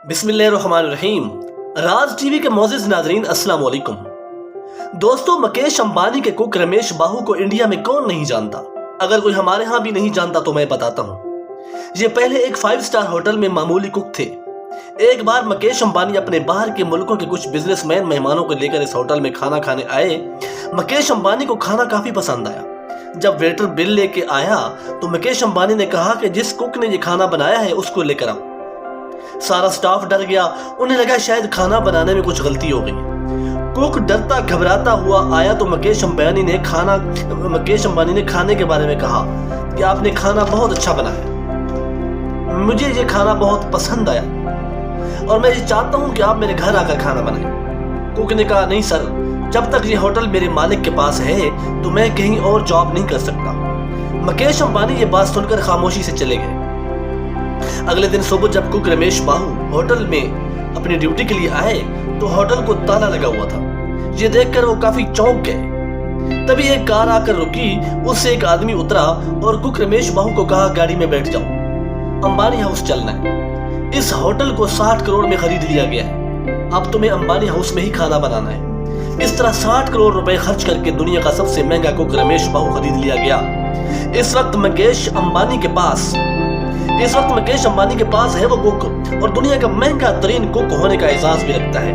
बिस्मिल्लाहिर्रहमानिर्रहीम। राज टीवी के मोअज़्ज़िज़ नाज़रीन, अस्सलाम वालेकुम। दोस्तों, मुकेश अंबानी के कुक रमेश बाहू को इंडिया में कौन नहीं जानता। अगर कोई हमारे यहाँ भी नहीं जानता तो मैं बताता हूँ। ये पहले एक 5 स्टार होटल में मामूली कुक थे। एक बार मुकेश अंबानी अपने बाहर के मुल्कों के कुछ बिजनेसमैन मेहमानों को लेकर इस होटल में खाना खाने आए। मुकेश अंबानी को खाना काफी पसंद आया। जब वेटर बिल लेके आया तो मुकेश अंबानी ने कहा कि जिस कुक ने ये खाना बनाया है उसको लेकर आओ। सारा स्टाफ डर गया। उन्हें लगा शायद खाना बनाने में कुछ गलती हो गई। कुक डरता घबराता हुआ आया तो मुकेश अंबानी ने खाने के बारे में कहा कि आपने खाना बहुत अच्छा बनाया, मुझे ये खाना बहुत पसंद आया और मैं ये चाहता हूं कि आप मेरे घर आकर खाना बनाएं। कुक ने कहा, नहीं सर, जब तक ये होटल मेरे मालिक के पास है तो मैं कहीं और जॉब नहीं कर सकता। मुकेश अंबानी ये बात सुनकर खामोशी से चले गए। अगले दिन सुबह जब कुक रमेश बाहू होटल में अपनी ड्यूटी के लिए आए तो होटल को ताला लगा हुआ था। ये देखकर वो काफी चौंक गए। तभी एक कार आकर रुकी, उससे एक आदमी उतरा और कुक रमेश बाहू को कहा, गाड़ी में बैठ जाओ, अंबानी हाउस चलना है। इस होटल को 60 करोड़ में खरीद लिया गया है, अब तुम्हें अंबानी हाउस में ही खाना बनाना है। इस तरह 60 करोड़ रुपए खर्च करके दुनिया का सबसे महंगा कुक रमेश बाहू खरीद लिया गया। इस वक्त मुकेश अंबानी के पास है वो कुक और दुनिया का महंगा तरीन कुक होने का एहसास भी रखता है।